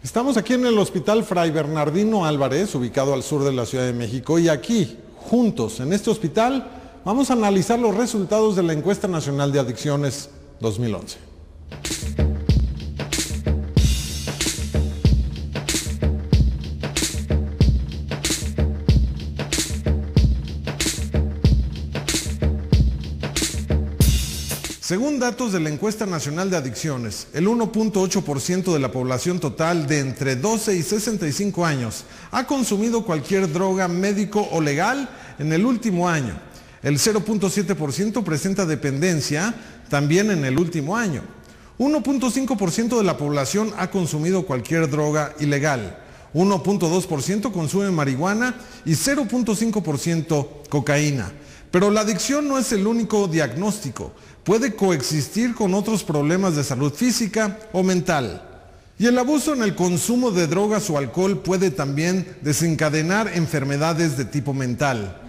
Estamos aquí en el Hospital Fray Bernardino Álvarez, ubicado al sur de la Ciudad de México, y aquí, juntos, en este hospital, vamos a analizar los resultados de la Encuesta Nacional de Adicciones 2011. Según datos de la Encuesta Nacional de Adicciones, el 1.8% de la población total de entre 12 y 65 años ha consumido cualquier droga médico o legal en el último año. El 0.7% presenta dependencia también en el último año. 1.5% de la población ha consumido cualquier droga ilegal. 1.2% consume marihuana y 0.5% cocaína. Pero la adicción no es el único diagnóstico. Puede coexistir con otros problemas de salud física o mental. Y el abuso en el consumo de drogas o alcohol puede también desencadenar enfermedades de tipo mental.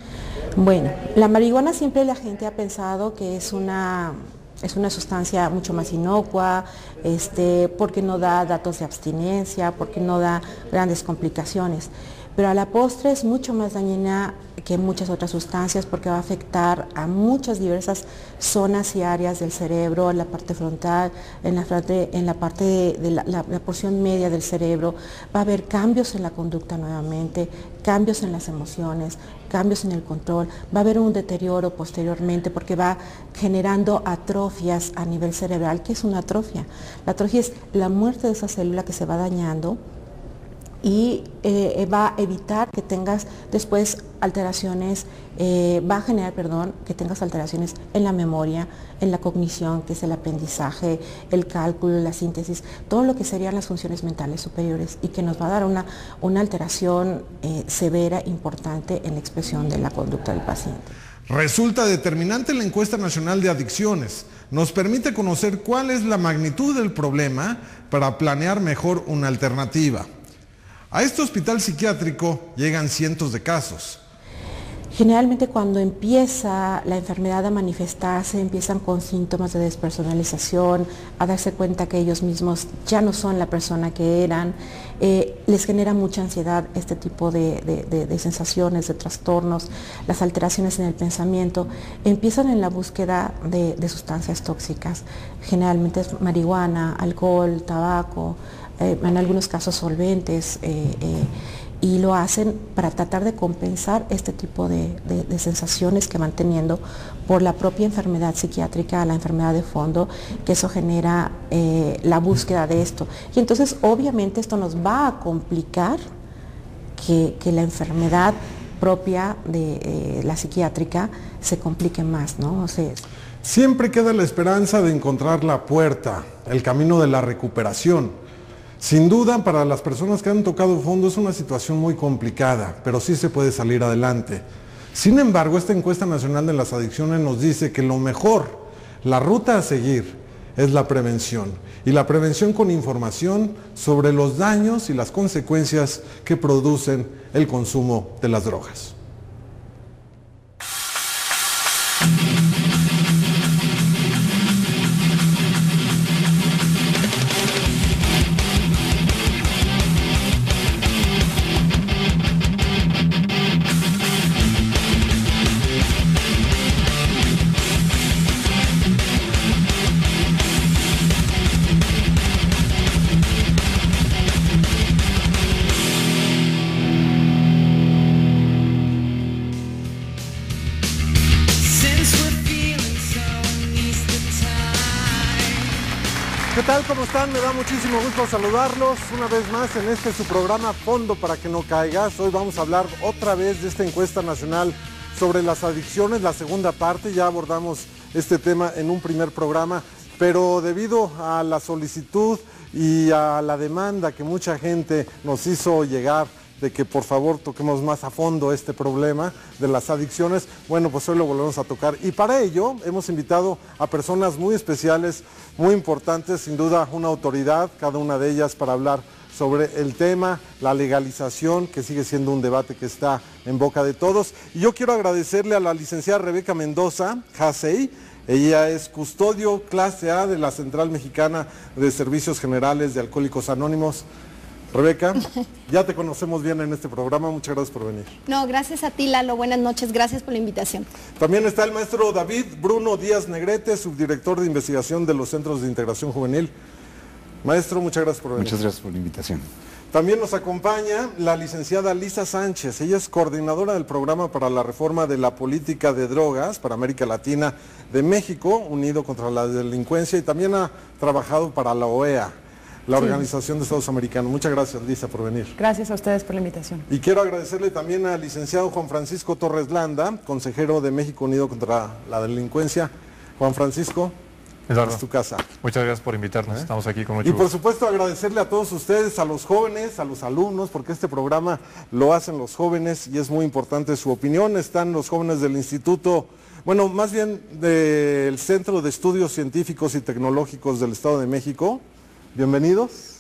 Bueno, la marihuana siempre la gente ha pensado que es una sustancia mucho más inocua, porque no da datos de abstinencia, porque no da grandes complicaciones. Pero a la postre es mucho más dañina que muchas otras sustancias porque va a afectar a muchas diversas zonas y áreas del cerebro, en la parte frontal, en la parte de la porción media del cerebro. Va a haber cambios en la conducta nuevamente, cambios en las emociones, cambios en el control, va a haber un deterioro posteriormente porque va generando atrofias a nivel cerebral. ¿Qué es una atrofia? La atrofia es la muerte de esa célula que se va dañando y va a evitar que tengas después alteraciones, va a generar, que tengas alteraciones en la memoria, en la cognición, que es el aprendizaje, el cálculo, la síntesis, todo lo que serían las funciones mentales superiores y que nos va a dar una alteración severa, importante en la expresión de la conducta del paciente. Resulta determinante la Encuesta Nacional de Adicciones. Nos permite conocer cuál es la magnitud del problema para planear mejor una alternativa. A este hospital psiquiátrico llegan cientos de casos. Generalmente cuando empieza la enfermedad a manifestarse, empiezan con síntomas de despersonalización, a darse cuenta que ellos mismos ya no son la persona que eran, les genera mucha ansiedad este tipo de sensaciones, de trastornos, las alteraciones en el pensamiento, empiezan en la búsqueda de sustancias tóxicas, generalmente es marihuana, alcohol, tabaco, en algunos casos solventes, y lo hacen para tratar de compensar este tipo de sensaciones que van teniendo por la propia enfermedad psiquiátrica, la enfermedad de fondo, que eso genera la búsqueda de esto. Y entonces obviamente esto nos va a complicar que la enfermedad propia de la psiquiátrica se complique más, ¿no? O sea, siempre queda la esperanza de encontrar la puerta, el camino de la recuperación. Sin duda, para las personas que han tocado fondo es una situación muy complicada, pero sí se puede salir adelante. Sin embargo, esta Encuesta Nacional de las Adicciones nos dice que lo mejor, la ruta a seguir, es la prevención. Y la prevención con información sobre los daños y las consecuencias que producen el consumo de las drogas. ¿Qué tal? ¿Cómo están? Me da muchísimo gusto saludarlos una vez más en su programa Fondo para que no caigas. Hoy vamos a hablar otra vez de esta encuesta nacional sobre las adicciones, la segunda parte. Ya abordamos este tema en un primer programa, pero debido a la solicitud y a la demanda que mucha gente nos hizo llegar de que por favor toquemos más a fondo este problema de las adicciones, bueno, pues hoy lo volvemos a tocar. Y para ello hemos invitado a personas muy especiales, muy importantes, sin duda una autoridad, cada una de ellas para hablar sobre el tema, la legalización, que sigue siendo un debate que está en boca de todos. Y yo quiero agradecerle a la licenciada Rebeca Mendoza Hasey. Ella es custodio clase A de la Central Mexicana de Servicios Generales de Alcohólicos Anónimos. Rebeca, ya te conocemos bien en este programa, muchas gracias por venir. No, gracias a ti, Lalo, buenas noches, gracias por la invitación. También está el maestro David Bruno Díaz Negrete, subdirector de investigación de los Centros de Integración Juvenil. Maestro, muchas gracias por venir. Muchas gracias por la invitación. También nos acompaña la licenciada Lisa Sánchez. Ella es coordinadora del programa para la reforma de la política de drogas para América Latina de México, unido contra la delincuencia, y también ha trabajado para la OEA, la Organización de Estados Americanos. Muchas gracias, Lisa, por venir. Gracias a ustedes por la invitación. Y quiero agradecerle también al licenciado Juan Francisco Torres Landa, consejero de México Unido contra la Delincuencia. Juan Francisco, Eduardo, es tu casa. muchas gracias por invitarnos, estamos aquí con mucho Y gusto. por supuesto agradecerle a todos ustedes, a los jóvenes, a los alumnos, porque este programa lo hacen los jóvenes y es muy importante su opinión. Están los jóvenes del Instituto, bueno, más bien del Centro de Estudios Científicos y Tecnológicos del Estado de México. Bienvenidos,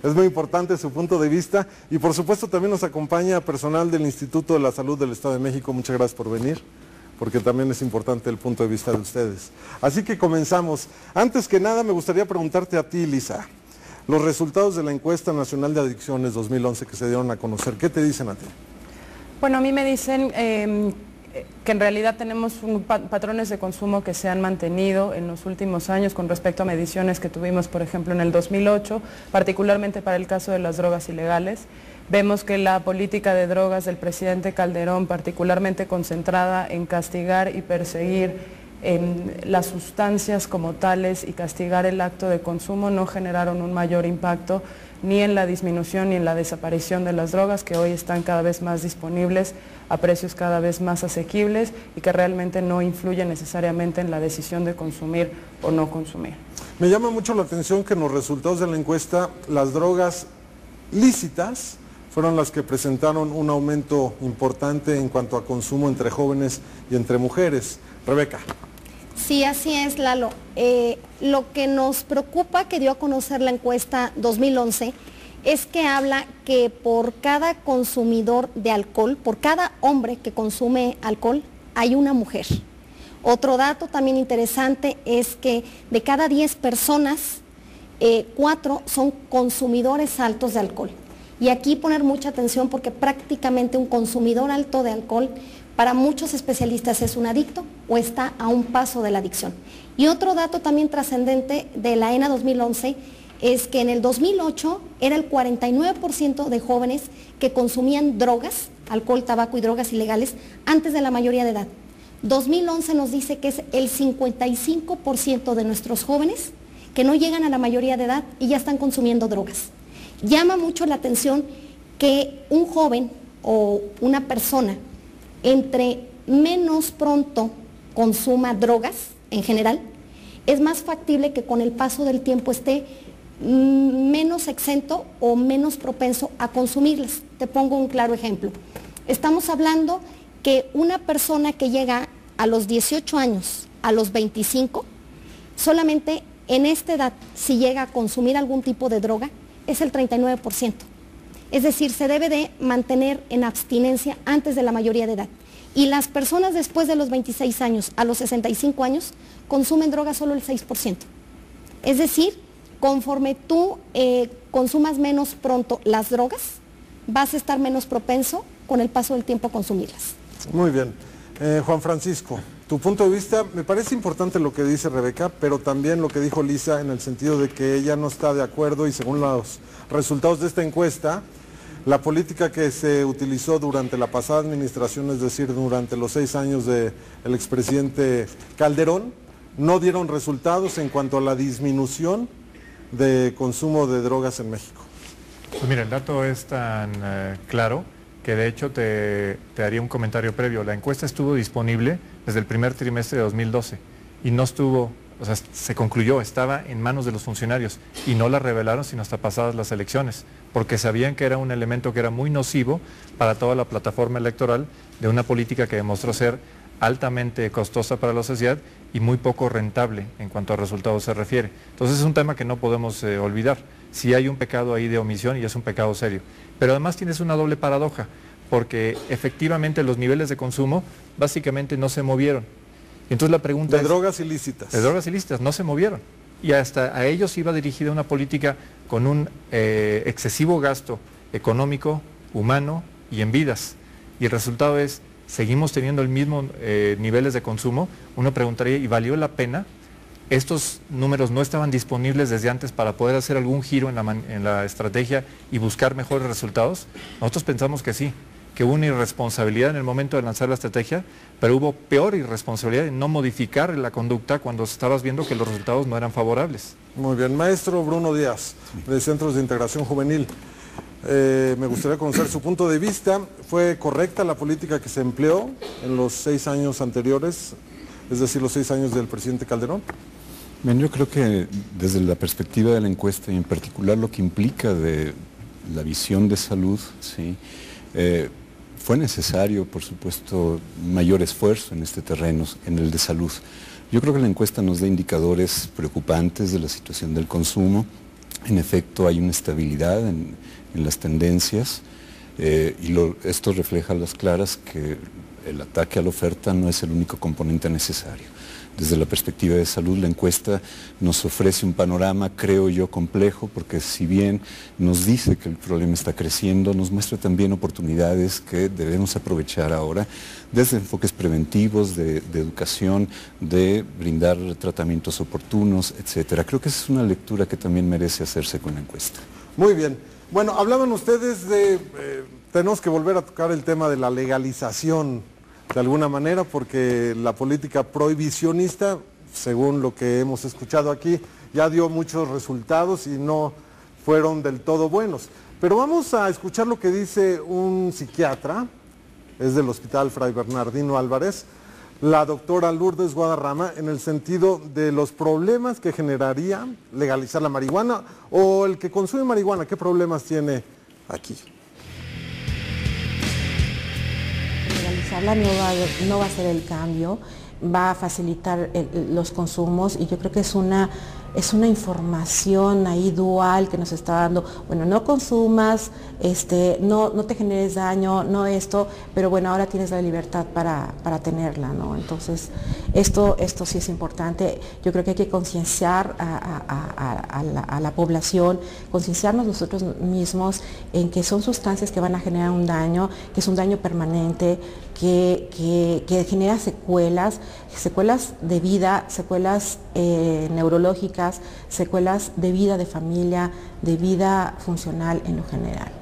es muy importante su punto de vista y por supuesto también nos acompaña personal del Instituto de la Salud del Estado de México. Muchas gracias por venir, porque también es importante el punto de vista de ustedes. Así que comenzamos. Antes que nada me gustaría preguntarte a ti, Lisa, los resultados de la Encuesta Nacional de Adicciones 2011 que se dieron a conocer, ¿qué te dicen a ti? Bueno, a mí me dicen que en realidad tenemos patrones de consumo que se han mantenido en los últimos años con respecto a mediciones que tuvimos, por ejemplo, en el 2008, particularmente para el caso de las drogas ilegales. Vemos que la política de drogas del presidente Calderón, particularmente concentrada en castigar y perseguir las sustancias como tales y castigar el acto de consumo, no generaron un mayor impacto ni en la disminución ni en la desaparición de las drogas, que hoy están cada vez más disponibles a precios cada vez más asequibles y que realmente no influyen necesariamente en la decisión de consumir o no consumir. Me llama mucho la atención que en los resultados de la encuesta las drogas lícitas fueron las que presentaron un aumento importante en cuanto a consumo entre jóvenes y entre mujeres. Rebeca. Sí, así es, Lalo. Lo que nos preocupa que dio a conocer la encuesta 2011 es que habla que por cada consumidor de alcohol, por cada hombre que consume alcohol, hay una mujer. Otro dato también interesante es que de cada 10 personas, 4 son consumidores altos de alcohol. Y aquí poner mucha atención porque prácticamente un consumidor alto de alcohol para muchos especialistas es un adicto o está a un paso de la adicción. Y otro dato también trascendente de la ENA 2011 es que en el 2008 era el 49% de jóvenes que consumían drogas, alcohol, tabaco y drogas ilegales antes de la mayoría de edad. 2011 nos dice que es el 55% de nuestros jóvenes que no llegan a la mayoría de edad y ya están consumiendo drogas. Llama mucho la atención que un joven o una persona entre menos pronto consuma drogas en general, es más factible que con el paso del tiempo esté menos exento o menos propenso a consumirlas. Te pongo un claro ejemplo. Estamos hablando que una persona que llega a los 18 años, a los 25, solamente en esta edad, si llega a consumir algún tipo de droga, es el 39%. Es decir, se debe de mantener en abstinencia antes de la mayoría de edad. Y las personas después de los 26 años a los 65 años consumen droga solo el 6%. Es decir, conforme tú consumas menos pronto las drogas, vas a estar menos propenso con el paso del tiempo a consumirlas. Muy bien. Juan Francisco, tu punto de vista, me parece importante lo que dice Rebeca, pero también lo que dijo Lisa en el sentido de que ella no está de acuerdo y según los resultados de esta encuesta, la política que se utilizó durante la pasada administración, es decir, durante los 6 años del expresidente Calderón, no dieron resultados en cuanto a la disminución de consumo de drogas en México. Pues mira, el dato es tan claro que de hecho te haría un comentario previo. La encuesta estuvo disponible desde el primer trimestre de 2012 y no estuvo, o sea, se concluyó, estaba en manos de los funcionarios y no la revelaron sino hasta pasadas las elecciones, porque sabían que era un elemento que era muy nocivo para toda la plataforma electoral de una política que demostró ser altamente costosa para la sociedad y muy poco rentable en cuanto a resultados se refiere. Entonces es un tema que no podemos olvidar. Sí hay un pecado ahí de omisión y es un pecado serio. Pero además tienes una doble paradoja, porque efectivamente los niveles de consumo básicamente no se movieron. Y entonces la pregunta es... De drogas ilícitas. De drogas ilícitas, no se movieron. y hasta a ellos iba dirigida una política con un excesivo gasto económico, humano y en vidas. Y el resultado es, seguimos teniendo el mismo niveles de consumo. Uno preguntaría, ¿y valió la pena? ¿Estos números no estaban disponibles desde antes para poder hacer algún giro en la estrategia y buscar mejores resultados? Nosotros pensamos que sí, que hubo una irresponsabilidad en el momento de lanzar la estrategia, pero hubo peor irresponsabilidad en no modificar la conducta cuando estabas viendo que los resultados no eran favorables. Muy bien, maestro Bruno Díaz, de Centros de Integración Juvenil. Me gustaría conocer su punto de vista. ¿Fue correcta la política que se empleó en los 6 años anteriores, es decir, los 6 años del presidente Calderón? Bien, yo creo que desde la perspectiva de la encuesta y en particular lo que implica de la visión de salud, ¿sí? Fue necesario, por supuesto, mayor esfuerzo en este terreno, en el de salud. Yo creo que la encuesta nos da indicadores preocupantes de la situación del consumo. En efecto, hay una estabilidad en las tendencias esto refleja a las claras que el ataque a la oferta no es el único componente necesario. Desde la perspectiva de salud, la encuesta nos ofrece un panorama, creo yo, complejo, porque si bien nos dice que el problema está creciendo, nos muestra también oportunidades que debemos aprovechar ahora, desde enfoques preventivos, de educación, de brindar tratamientos oportunos, etcétera. Creo que esa es una lectura que también merece hacerse con la encuesta. Muy bien. Bueno, hablaban ustedes de... tenemos que volver a tocar el tema de la legalización, de alguna manera, porque la política prohibicionista, según lo que hemos escuchado aquí, ya dio muchos resultados y no fueron del todo buenos. Pero vamos a escuchar lo que dice un psiquiatra, es del Hospital Fray Bernardino Álvarez, la doctora Lourdes Guadarrama, en el sentido de los problemas que generaría legalizar la marihuana, o el que consume marihuana, ¿qué problemas tiene aquí? Legalizarla no va a ser el cambio, va a facilitar los consumos, y yo creo que es una información ahí dual que nos está dando. Bueno, no consumas, no te generes daño, no esto, pero bueno, ahora tienes la libertad para tenerla, ¿no? Entonces, esto sí es importante. Yo creo que hay que concienciar a la población, concienciarnos nosotros mismos en que son sustancias que van a generar un daño, que es un daño permanente, que genera secuelas de vida, secuelas neurológicas, secuelas de vida de familia, de vida funcional en lo general.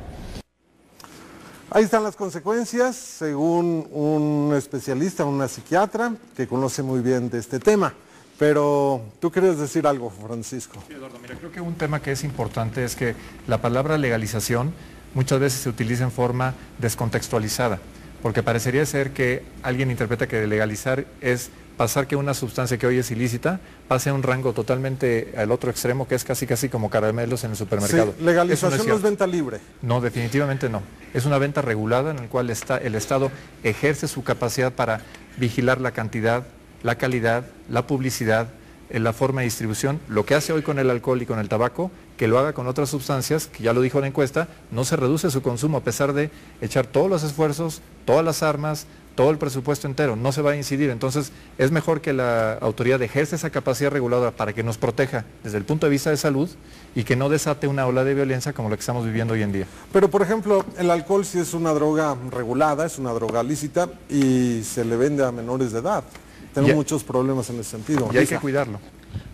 Ahí están las consecuencias, según un especialista, una psiquiatra, que conoce muy bien de este tema. Pero tú querías decir algo, Francisco. Sí, Eduardo, mira, creo que un tema que es importante es que la palabra legalización muchas veces se utiliza en forma descontextualizada, porque parecería ser que alguien interpreta que legalizar es pasar que una sustancia que hoy es ilícita pase a un rango totalmente al otro extremo, que es casi como caramelos en el supermercado. Sí, legalización no es venta libre. No, definitivamente no. Es una venta regulada en la cual el Estado ejerce su capacidad para vigilar la cantidad, la calidad, la publicidad, la forma de distribución. Lo que hace hoy con el alcohol y con el tabaco, que lo haga con otras sustancias, que ya lo dijo la encuesta, no se reduce su consumo a pesar de echar todos los esfuerzos, todas las armas, todo el presupuesto entero, no se va a incidir. Entonces es mejor que la autoridad ejerza esa capacidad reguladora para que nos proteja desde el punto de vista de salud y que no desate una ola de violencia como la que estamos viviendo hoy en día. Pero por ejemplo, el alcohol sí es una droga regulada, es una droga lícita y se le vende a menores de edad. Tenemos muchos problemas en ese sentido. Y hay que cuidarlo.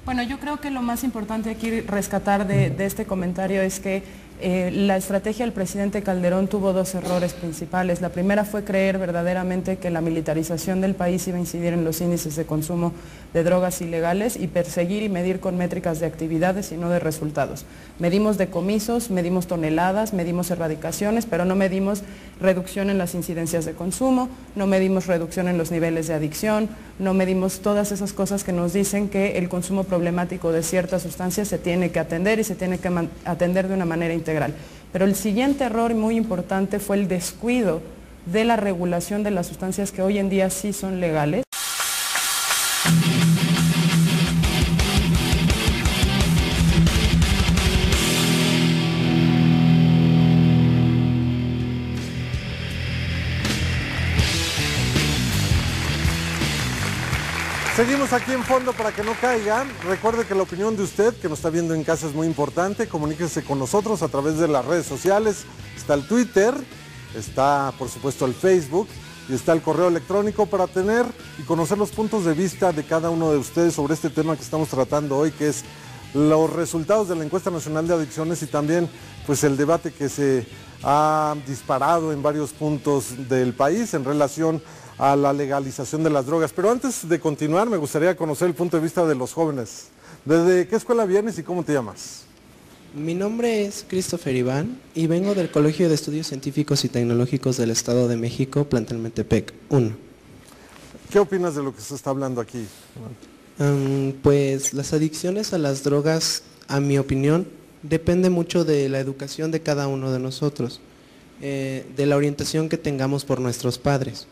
Bueno, yo creo que lo más importante aquí rescatar de este comentario es que la estrategia del presidente Calderón tuvo 2 errores principales. La primera fue creer verdaderamente que la militarización del país iba a incidir en los índices de consumo de drogas ilegales y perseguir y medir con métricas de actividades y no de resultados. Medimos decomisos, medimos toneladas, medimos erradicaciones, pero no medimos reducción en las incidencias de consumo, no medimos reducción en los niveles de adicción, no medimos todas esas cosas que nos dicen que el consumo problemático de ciertas sustancias se tiene que atender y se tiene que atender de una manera integral. Pero el siguiente error muy importante fue el descuido de la regulación de las sustancias que hoy en día sí son legales. Seguimos aquí en Fondo para que no caiga. Recuerde que la opinión de usted, que nos está viendo en casa, es muy importante. Comuníquese con nosotros a través de las redes sociales. Está el Twitter, está por supuesto el Facebook y está el correo electrónico para tener y conocer los puntos de vista de cada uno de ustedes sobre este tema que estamos tratando hoy, que es los resultados de la encuesta nacional de adicciones y también pues el debate que se ha disparado en varios puntos del país en relación a la legalización de las drogas. Pero antes de continuar, me gustaría conocer el punto de vista de los jóvenes. ¿Desde qué escuela vienes y cómo te llamas? Mi nombre es Christopher Iván y vengo del Colegio de Estudios Científicos y Tecnológicos del Estado de México, plantel Metepec 1. ¿Qué opinas de lo que se está hablando aquí? Pues las adicciones a las drogas, a mi opinión, depende mucho de la educación de cada uno de nosotros, de la orientación que tengamos por nuestros padres.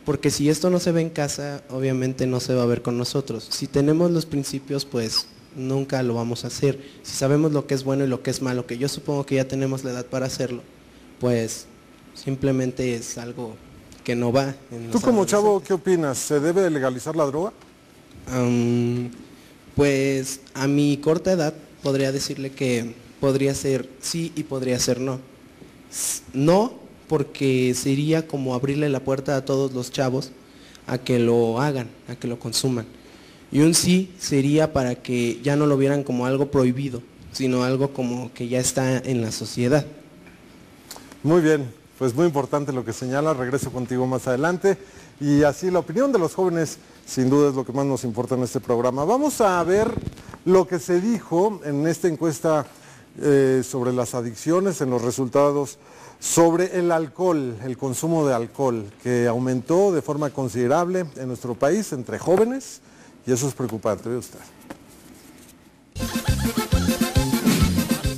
Porque si esto no se ve en casa, obviamente no se va a ver con nosotros. Si tenemos los principios, pues nunca lo vamos a hacer. Si sabemos lo que es bueno y lo que es malo, que yo supongo que ya tenemos la edad para hacerlo, pues simplemente es algo que no va. ¿Tú como chavo qué opinas? ¿Se debe legalizar la droga? Pues a mi corta edad podría decirle que podría ser sí y podría ser no. No, porque sería como abrirle la puerta a todos los chavos a que lo hagan, a que lo consuman. Y un sí sería para que ya no lo vieran como algo prohibido, sino algo como que ya está en la sociedad. Muy bien, pues muy importante lo que señala, regreso contigo más adelante. Y así la opinión de los jóvenes sin duda es lo que más nos importa en este programa. Vamos a ver lo que se dijo en esta encuesta sobre las adicciones, en los resultados sobre el alcohol, el consumo de alcohol, que aumentó de forma considerable en nuestro país entre jóvenes, y eso es preocupante. ¿Ve usted?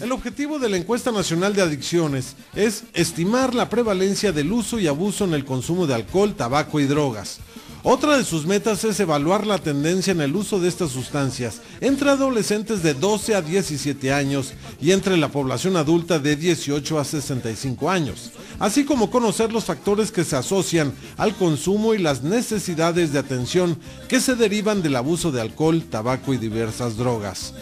El objetivo de la encuesta nacional de adicciones es estimar la prevalencia del uso y abuso en el consumo de alcohol, tabaco y drogas. Otra de sus metas es evaluar la tendencia en el uso de estas sustancias entre adolescentes de 12 a 17 años y entre la población adulta de 18 a 65 años, así como conocer los factores que se asocian al consumo y las necesidades de atención que se derivan del abuso de alcohol, tabaco y diversas drogas.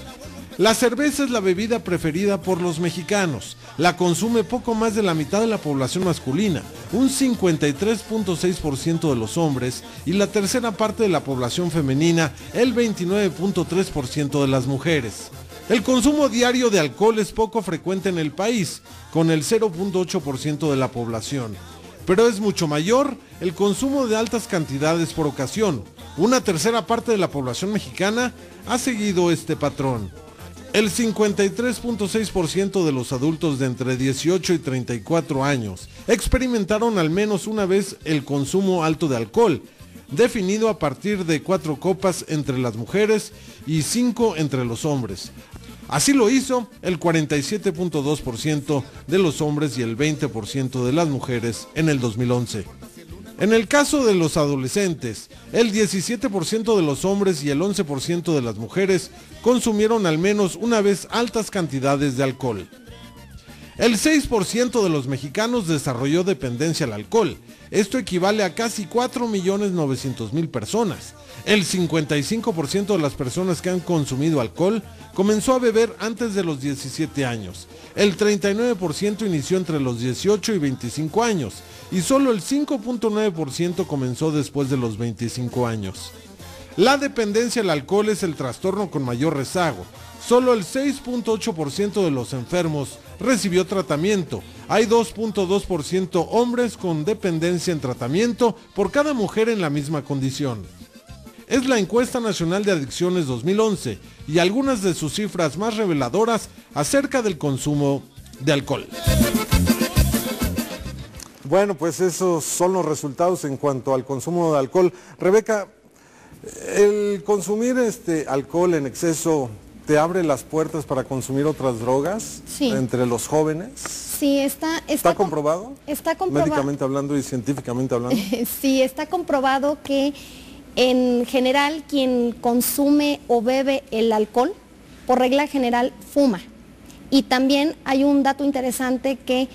La cerveza es la bebida preferida por los mexicanos. La consume poco más de la mitad de la población masculina, un 53.6% de los hombres, y la tercera parte de la población femenina, el 29.3% de las mujeres. El consumo diario de alcohol es poco frecuente en el país, con el 0.8% de la población. Pero es mucho mayor el consumo de altas cantidades por ocasión. Una tercera parte de la población mexicana ha seguido este patrón. El 53.6% de los adultos de entre 18 y 34 años experimentaron al menos una vez el consumo alto de alcohol, definido a partir de 4 copas entre las mujeres y 5 entre los hombres. Así lo hizo el 47.2% de los hombres y el 20% de las mujeres en el 2011. En el caso de los adolescentes, el 17% de los hombres y el 11% de las mujeres consumieron al menos una vez altas cantidades de alcohol. El 6% de los mexicanos desarrolló dependencia al alcohol. Esto equivale a casi 4.900.000 personas. El 55% de las personas que han consumido alcohol comenzó a beber antes de los 17 años. El 39% inició entre los 18 y 25 años. Y solo el 5.9% comenzó después de los 25 años. La dependencia al alcohol es el trastorno con mayor rezago. Solo el 6.8% de los enfermos recibió tratamiento. Hay 2.2% hombres con dependencia en tratamiento por cada mujer en la misma condición. Es la encuesta nacional de adicciones 2011 y algunas de sus cifras más reveladoras acerca del consumo de alcohol. Bueno, pues esos son los resultados en cuanto al consumo de alcohol. Rebeca, ¿el consumir alcohol en exceso te abre las puertas para consumir otras drogas entre los jóvenes? Sí, está comprobado. Está comprobado. Médicamente hablando y científicamente hablando. Sí, está comprobado que en general quien consume o bebe el alcohol, por regla general, fuma. Y también hay un dato interesante que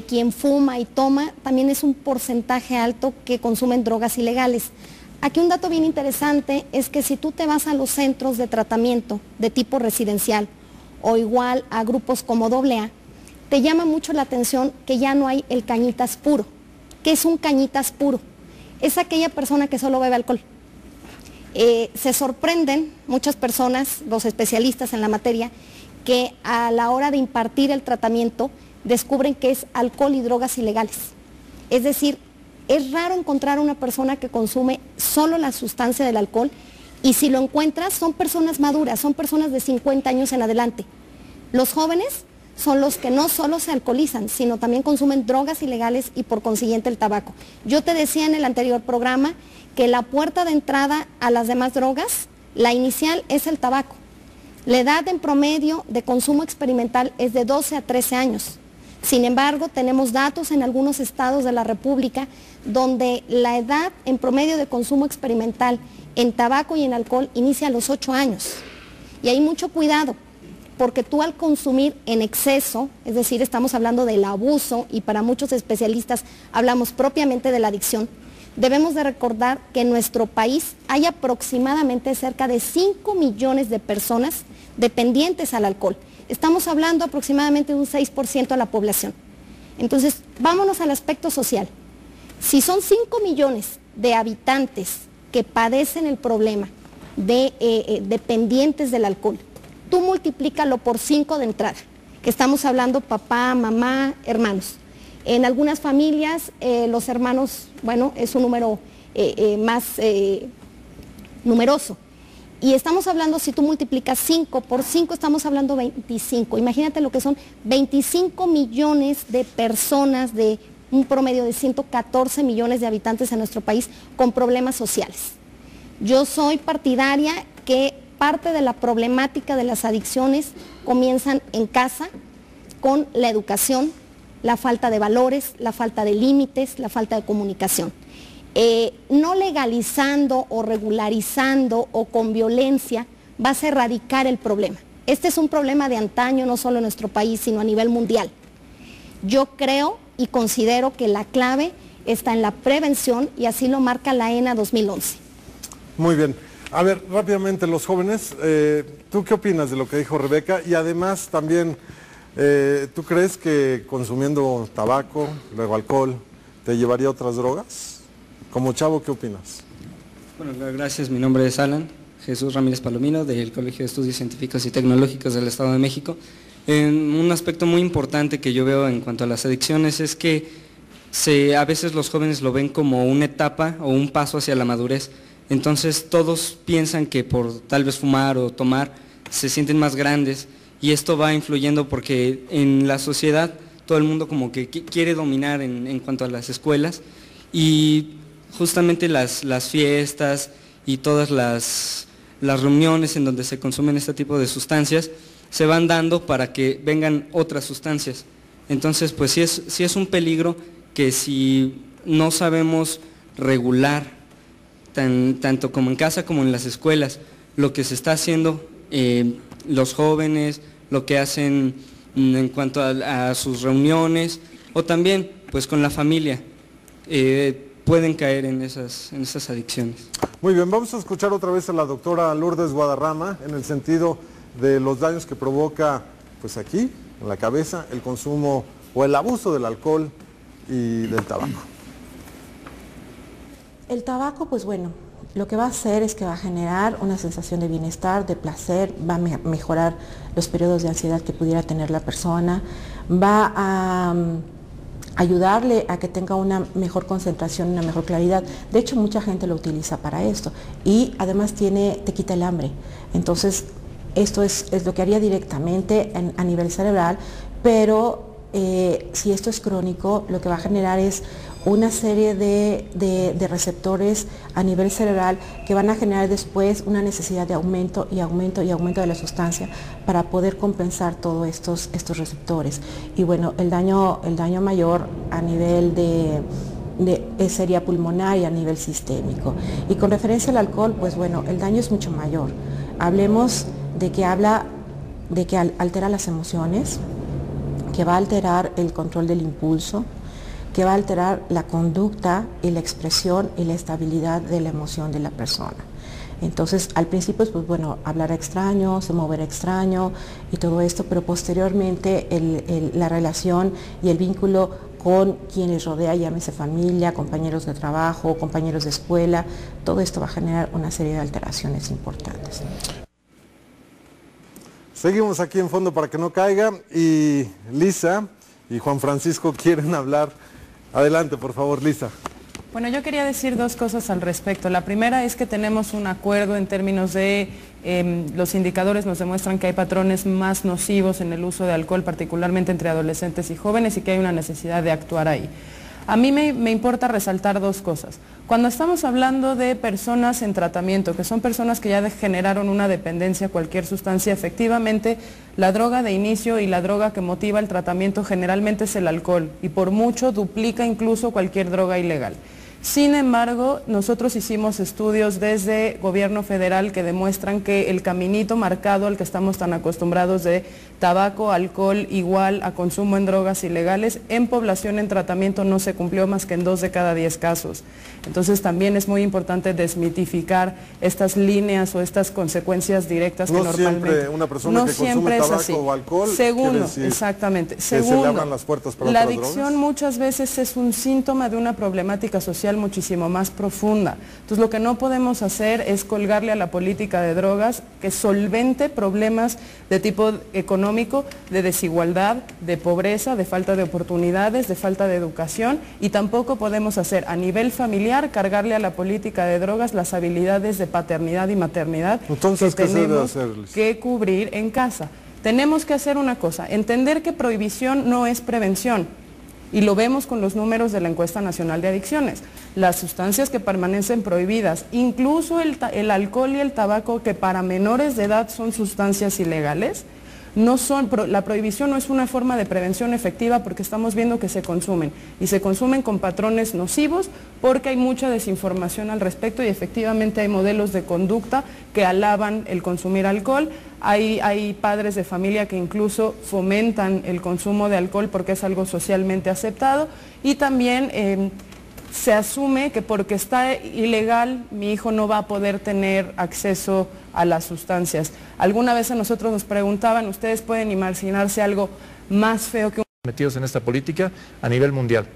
quien fuma y toma también es un porcentaje alto que consumen drogas ilegales. Aquí un dato bien interesante es que si tú te vas a los centros de tratamiento de tipo residencial o igual a grupos como AA, te llama mucho la atención que ya no hay el cañitas puro. ¿Qué es un cañitas puro? Es aquella persona que solo bebe alcohol. Se sorprenden muchas personas, los especialistas en la materia, que a la hora de impartir el tratamiento descubren que es alcohol y drogas ilegales. Es decir, es raro encontrar una persona que consume solo la sustancia del alcohol, y si lo encuentras son personas maduras, son personas de 50 años en adelante. Los jóvenes son los que no solo se alcoholizan, sino también consumen drogas ilegales y por consiguiente el tabaco. Yo te decía en el anterior programa que la puerta de entrada a las demás drogas, la inicial es el tabaco. La edad en promedio de consumo experimental es de 12 a 13 años. Sin embargo, tenemos datos en algunos estados de la República donde la edad en promedio de consumo experimental en tabaco y en alcohol inicia a los 8 años. Y hay mucho cuidado, porque tú al consumir en exceso, es decir, estamos hablando del abuso y para muchos especialistas hablamos propiamente de la adicción, debemos de recordar que en nuestro país hay aproximadamente cerca de 5 millones de personas dependientes al alcohol. Estamos hablando aproximadamente de un 6% de la población. Entonces, vámonos al aspecto social. Si son 5 millones de habitantes que padecen el problema de dependientes del alcohol, tú multiplícalo por 5 de entrada, que estamos hablando papá, mamá, hermanos. En algunas familias los hermanos, bueno, es un número más numeroso. Y estamos hablando, si tú multiplicas 5 por 5, estamos hablando 25. Imagínate lo que son 25 millones de personas de un promedio de 114 millones de habitantes en nuestro país con problemas sociales. Yo soy partidaria que parte de la problemática de las adicciones comienzan en casa con la educación, la falta de valores, la falta de límites, la falta de comunicación. No legalizando o regularizando o con violencia vas a erradicar el problema. Este es un problema de antaño, no solo en nuestro país, sino a nivel mundial. Yo creo y considero que la clave está en la prevención y así lo marca la ENA 2011. Muy bien. A ver, rápidamente los jóvenes, ¿tú qué opinas de lo que dijo Rebeca? Y además también, ¿tú crees que consumiendo tabaco, luego alcohol, te llevaría a otras drogas? Como chavo, ¿qué opinas? Bueno, gracias. Mi nombre es Alan Jesús Ramírez Palomino, del Colegio de Estudios Científicos y Tecnológicos del Estado de México. Un aspecto muy importante que yo veo en cuanto a las adicciones es que a veces los jóvenes lo ven como una etapa o un paso hacia la madurez. Entonces todos piensan que por tal vez fumar o tomar se sienten más grandes, y esto va influyendo porque en la sociedad todo el mundo como que quiere dominar en cuanto a las escuelas, y justamente las fiestas y todas las reuniones en donde se consumen este tipo de sustancias se van dando para que vengan otras sustancias. Entonces, pues sí es un peligro que si no sabemos regular, tanto como en casa como en las escuelas, lo que se está haciendo los jóvenes, lo que hacen en cuanto a sus reuniones, o también pues con la familia, pueden caer en esas adicciones. Muy bien, vamos a escuchar otra vez a la doctora Lourdes Guadarrama en el sentido de los daños que provoca, pues aquí, en la cabeza, el consumo o el abuso del alcohol y del tabaco. El tabaco, pues bueno, lo que va a hacer es que va a generar una sensación de bienestar, de placer, va a mejorar los periodos de ansiedad que pudiera tener la persona, va a ayudarle a que tenga una mejor concentración, una mejor claridad. De hecho, mucha gente lo utiliza para esto, y además te quita el hambre. Entonces, esto es lo que haría directamente a nivel cerebral, pero si esto es crónico, lo que va a generar es una serie de receptores a nivel cerebral que van a generar después una necesidad de aumento y aumento y aumento de la sustancia para poder compensar todos estos receptores. Y bueno, el daño mayor a nivel sería pulmonar y a nivel sistémico. Y con referencia al alcohol, pues bueno, el daño es mucho mayor. Hablemos de que altera las emociones, que va a alterar el control del impulso, que va a alterar la conducta y la expresión y la estabilidad de la emoción de la persona. Entonces, al principio, pues bueno, hablar extraño, se mover extraño y todo esto, pero posteriormente la relación y el vínculo con quienes rodea, llámese familia, compañeros de trabajo, compañeros de escuela, todo esto va a generar una serie de alteraciones importantes. Seguimos aquí en Fondo para que no caiga y Lisa y Juan Francisco quieren hablar. Adelante, por favor, Lisa. Bueno, yo quería decir dos cosas al respecto. La primera es que tenemos un acuerdo en términos de los indicadores nos demuestran que hay patrones más nocivos en el uso de alcohol, particularmente entre adolescentes y jóvenes, y que hay una necesidad de actuar ahí. A mí me importa resaltar dos cosas. Cuando estamos hablando de personas en tratamiento, que son personas que ya generaron una dependencia a cualquier sustancia, efectivamente la droga de inicio y la droga que motiva el tratamiento generalmente es el alcohol y por mucho duplica incluso cualquier droga ilegal. Sin embargo, nosotros hicimos estudios desde gobierno federal que demuestran que el caminito marcado al que estamos tan acostumbrados de tabaco, alcohol igual a consumo en drogas ilegales, en población en tratamiento no se cumplió más que en 2 de cada 10 casos. Entonces también es muy importante desmitificar estas líneas o estas consecuencias directas que normalmente... Siempre una persona que consume tabaco o alcohol Segundo, exactamente. Segundo, se le abran las puertas para la otras adicción drogas. muchas veces es un síntoma de una problemática social muchísimo más profunda. Entonces lo que no podemos hacer es colgarle a la política de drogas que solvente problemas de tipo económico, de desigualdad, de pobreza, de falta de oportunidades, de falta de educación, y tampoco podemos hacer a nivel familiar cargarle a la política de drogas las habilidades de paternidad y maternidad. Entonces, que ¿qué se debe tenemos hacer? que cubrir en casa. Tenemos que hacer una cosa, entender que prohibición no es prevención. Y lo vemos con los números de la Encuesta Nacional de Adicciones. Las sustancias que permanecen prohibidas, incluso el alcohol y el tabaco, que para menores de edad son sustancias ilegales, la prohibición no es una forma de prevención efectiva porque estamos viendo que se consumen. Y se consumen con patrones nocivos porque hay mucha desinformación al respecto y efectivamente hay modelos de conducta que alaban el consumir alcohol. Hay padres de familia que incluso fomentan el consumo de alcohol porque es algo socialmente aceptado y también se asume que porque está ilegal mi hijo no va a poder tener acceso a las sustancias. Alguna vez a nosotros nos preguntaban, ¿ustedes pueden imaginarse algo más feo que un... Metidos en esta política a nivel mundial.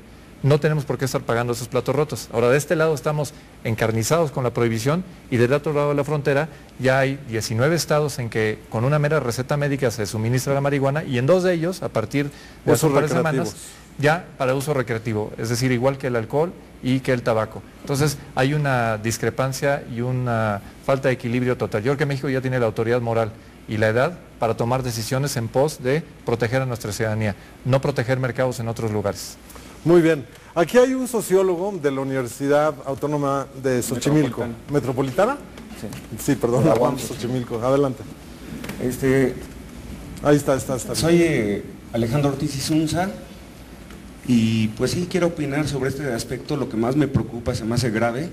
No tenemos por qué estar pagando esos platos rotos. Ahora, de este lado estamos encarnizados con la prohibición y del otro lado de la frontera ya hay 19 estados en que con una mera receta médica se suministra la marihuana y en 2 de ellos, a partir de hace un par de semanas, ya para uso recreativo, es decir, igual que el alcohol y que el tabaco. Entonces, hay una discrepancia y una falta de equilibrio total. Yo creo que México ya tiene la autoridad moral y la edad para tomar decisiones en pos de proteger a nuestra ciudadanía, no proteger mercados en otros lugares. Muy bien. Aquí hay un sociólogo de la Universidad Autónoma de Xochimilco. ¿Metropolitana? Sí. Sí, perdón, Xochimilco. Adelante. Ahí está. Soy Alejandro Ortiz Isunza y pues sí quiero opinar sobre este aspecto. Lo que más me preocupa, se me hace grave,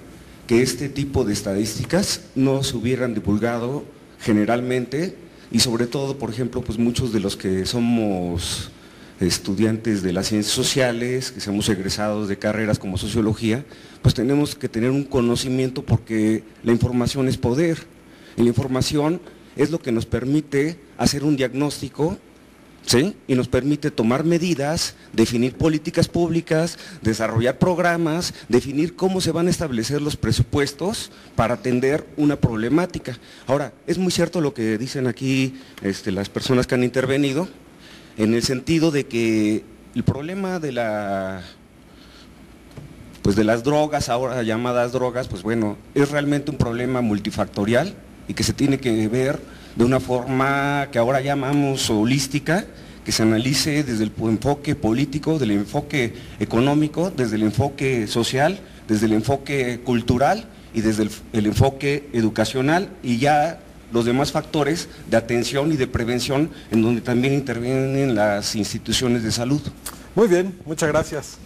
que este tipo de estadísticas no se hubieran divulgado generalmente y sobre todo, por ejemplo, pues muchos de los que somos estudiantes de las ciencias sociales, que seamos egresados de carreras como sociología, pues tenemos que tener un conocimiento porque la información es poder. Y la información es lo que nos permite hacer un diagnóstico, ¿sí? Y nos permite tomar medidas, definir políticas públicas, desarrollar programas, definir cómo se van a establecer los presupuestos para atender una problemática. Ahora, es muy cierto lo que dicen aquí las personas que han intervenido, en el sentido de que el problema de las drogas, ahora llamadas drogas, pues bueno, es realmente un problema multifactorial y que se tiene que ver de una forma que ahora llamamos holística, que se analice desde el enfoque político, desde el enfoque económico, desde el enfoque social, desde el enfoque cultural y desde el enfoque educacional y ya los demás factores de atención y de prevención en donde también intervienen las instituciones de salud. Muy bien, muchas gracias.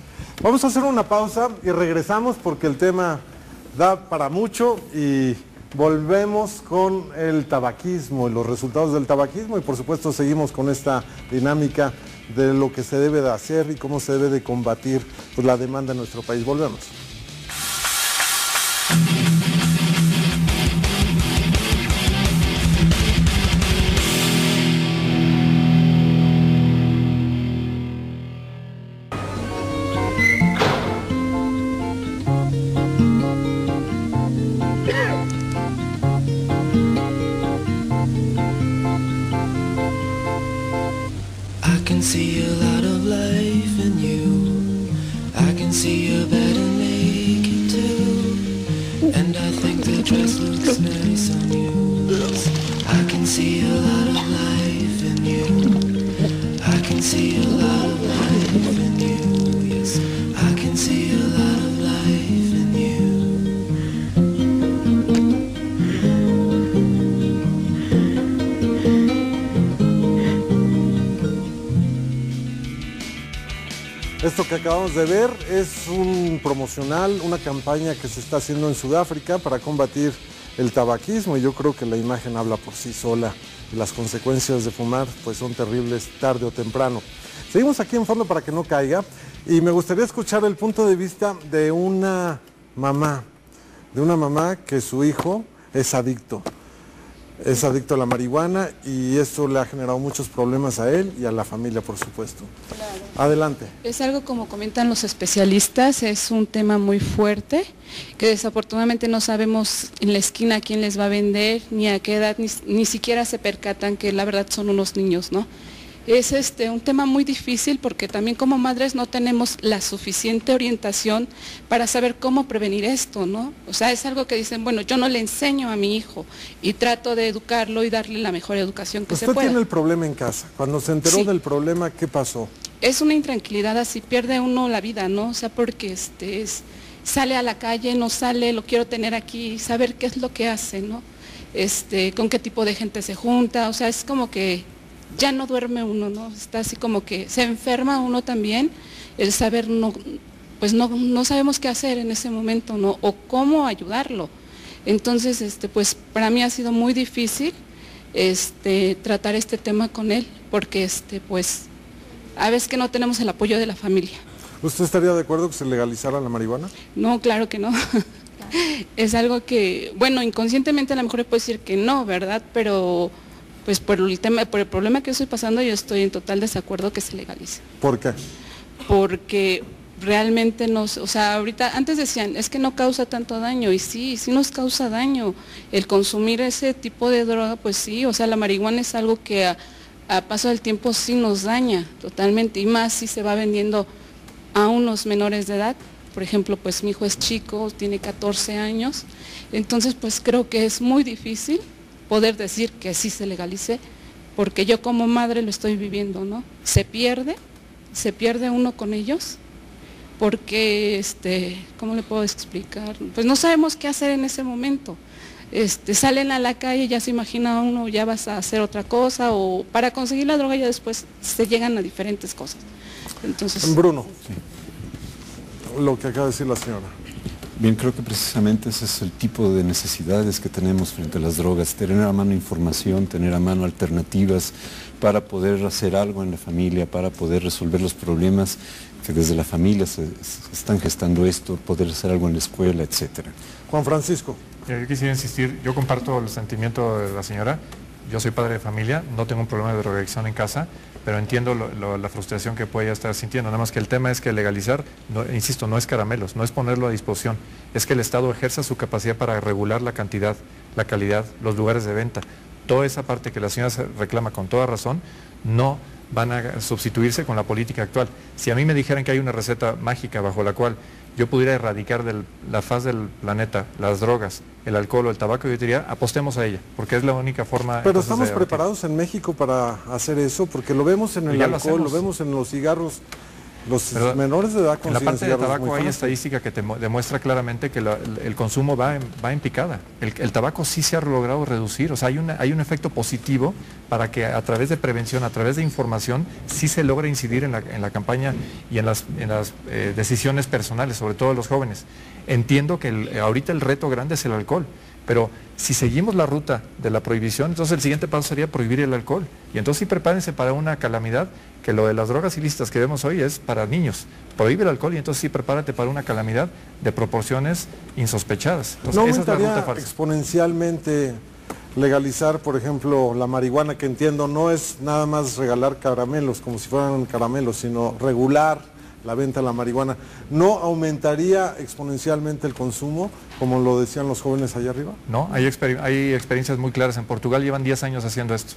Vamos a hacer una pausa y regresamos porque el tema da para mucho y volvemos con el tabaquismo y los resultados del tabaquismo y por supuesto seguimos con esta dinámica de lo que se debe de hacer y cómo se debe de combatir pues, la demanda en nuestro país. Volvemos. See a lot of life in you. I can see you're better naked too. And I think the dress looks nice on you. I can see a lot of life in you. I can see a lot of life in you. Yes, I can see a lot of life in you. Esto que acabamos de ver es un promocional, una campaña que se está haciendo en Sudáfrica para combatir el tabaquismo y yo creo que la imagen habla por sí sola. Las consecuencias de fumar pues son terribles tarde o temprano. Seguimos aquí en Fondo para que no caiga y me gustaría escuchar el punto de vista de una mamá que su hijo es adicto a la marihuana y esto le ha generado muchos problemas a él y a la familia, por supuesto. Claro. Adelante. Es algo, como comentan los especialistas, es un tema muy fuerte, que desafortunadamente no sabemos en la esquina a quién les va a vender, ni a qué edad, ni siquiera se percatan que la verdad son unos niños, ¿no? Es un tema muy difícil porque también como madres no tenemos la suficiente orientación para saber cómo prevenir esto, ¿no? O sea, es algo que dicen, bueno, yo no le enseño a mi hijo y trato de educarlo y darle la mejor educación que se pueda. Usted tiene el problema en casa. Cuando se enteró del problema, ¿qué pasó? Es una intranquilidad, así pierde uno la vida, ¿no? O sea, porque sale a la calle, no sale, lo quiero tener aquí, saber qué es lo que hace, ¿no? Con qué tipo de gente se junta, o sea, es como que ya no duerme uno, ¿no? Está así como que se enferma uno también, el saber no sabemos qué hacer en ese momento, ¿no? O cómo ayudarlo. Entonces, pues para mí ha sido muy difícil tratar este tema con él, porque pues a veces que no tenemos el apoyo de la familia. ¿Usted estaría de acuerdo que se legalizara la marihuana? No, claro que no. Es algo que, bueno, inconscientemente a lo mejor le puedo decir que no, ¿verdad? Pero pues por el problema que estoy pasando, yo estoy en total desacuerdo que se legalice. ¿Por qué? Porque realmente o sea, ahorita, antes decían, es que no causa tanto daño, y sí nos causa daño. El consumir ese tipo de droga, pues sí, o sea, la marihuana es algo que a paso del tiempo sí nos daña totalmente, y más si se va vendiendo a unos menores de edad. Por ejemplo, pues mi hijo es chico, tiene 14 años, entonces pues creo que es muy difícil poder decir que sí se legalice, porque yo como madre lo estoy viviendo, ¿no? Se pierde uno con ellos, porque, ¿cómo le puedo explicar? Pues no sabemos qué hacer en ese momento. Salen a la calle, ya se imagina uno, ya vas a hacer otra cosa, o para conseguir la droga ya después se llegan a diferentes cosas. Entonces, Bruno, lo que acaba de decir la señora. Bien, creo que precisamente ese es el tipo de necesidades que tenemos frente a las drogas, tener a mano información, tener a mano alternativas para poder hacer algo en la familia, para poder resolver los problemas que desde la familia se están gestando esto, poder hacer algo en la escuela, etcétera. Juan Francisco. Yo quisiera insistir, yo comparto el sentimiento de la señora, yo soy padre de familia, no tengo un problema de drogadicción en casa, pero entiendo la frustración que puede estar sintiendo, nada más que el tema es que legalizar, insisto, no es caramelos, no es ponerlo a disposición, es que el Estado ejerza su capacidad para regular la cantidad, la calidad, los lugares de venta. Toda esa parte que la señora reclama con toda razón, no van a sustituirse con la política actual. Si a mí me dijeran que hay una receta mágica bajo la cual yo pudiera erradicar de la faz del planeta las drogas, el alcohol o el tabaco, yo diría, apostemos a ella, porque es la única forma... Pero estamos preparados en México para hacer eso, porque lo vemos en el alcohol, lo vemos en los cigarros. Los menores de edad consumen. En la parte de tabaco hay estadística que te demuestra claramente que el consumo va en picada. El tabaco sí se ha logrado reducir, o sea, hay un efecto positivo para que a través de prevención, a través de información, sí se logra incidir en la campaña y en las decisiones personales, sobre todo de los jóvenes. Entiendo que ahorita el reto grande es el alcohol, Pero si seguimos la ruta de la prohibición, entonces el siguiente paso sería prohibir el alcohol. Y entonces sí, prepárense para una calamidad, que lo de las drogas ilícitas que vemos hoy es para niños. Prohíbe el alcohol y entonces sí, prepárate para una calamidad de proporciones insospechadas. Entonces, ¿no esa es la ruta aumentaría falsa. exponencialmente legalizar, por ejemplo, la marihuana, que entiendo no es nada más regalar caramelos como si fueran caramelos, sino regular la venta de la marihuana? ¿No aumentaría exponencialmente el consumo, como lo decían los jóvenes allá arriba? No, hay experiencias muy claras. En Portugal llevan 10 años haciendo esto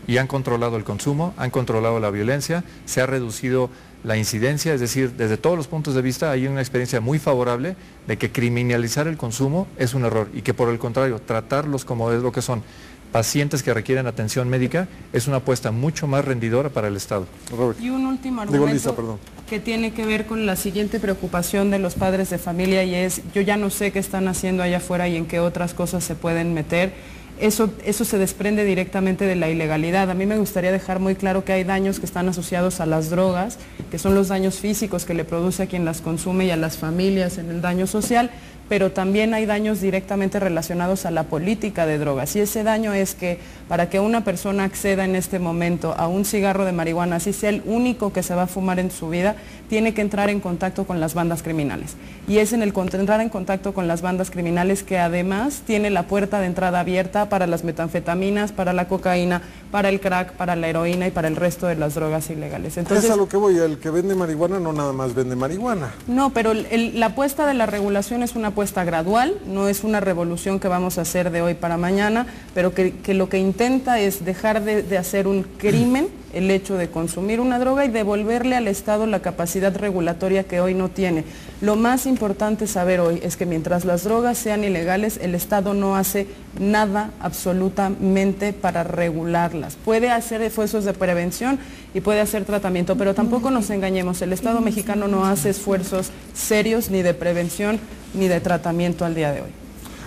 y han controlado el consumo, han controlado la violencia, se ha reducido la incidencia, es decir, desde todos los puntos de vista hay una experiencia muy favorable de que criminalizar el consumo es un error y que por el contrario, tratarlos como es lo que son, pacientes que requieren atención médica, es una apuesta mucho más rendidora para el Estado. Robert. Y un último argumento que tiene que ver con la siguiente preocupación de los padres de familia, y es, yo ya no sé qué están haciendo allá afuera y en qué otras cosas se pueden meter. Eso se desprende directamente de la ilegalidad. A mí me gustaría dejar muy claro que hay daños que están asociados a las drogas, que son los daños físicos que le produce a quien las consume y a las familias en el daño social, pero también hay daños directamente relacionados a la política de drogas. Y ese daño es que para que una persona acceda en este momento a un cigarro de marihuana, así sea el único que se va a fumar en su vida, tiene que entrar en contacto con las bandas criminales. Y es en el entrar en contacto con las bandas criminales que además tiene la puerta de entrada abierta para las metanfetaminas, para la cocaína, para el crack, para la heroína y para el resto de las drogas ilegales. Entonces, es a lo que voy, el que vende marihuana no nada más vende marihuana. No, pero la apuesta de la regulación es una apuesta gradual, no es una revolución que vamos a hacer de hoy para mañana, pero que lo que intenta es dejar de hacer un crimen el hecho de consumir una droga y devolverle al Estado la capacidad regulatoria que hoy no tiene. Lo más importante saber hoy es que mientras las drogas sean ilegales, el Estado no hace nada absolutamente para regularlas. Puede hacer esfuerzos de prevención y puede hacer tratamiento, pero tampoco nos engañemos, el Estado mexicano no hace esfuerzos serios ni de prevención ni de tratamiento al día de hoy.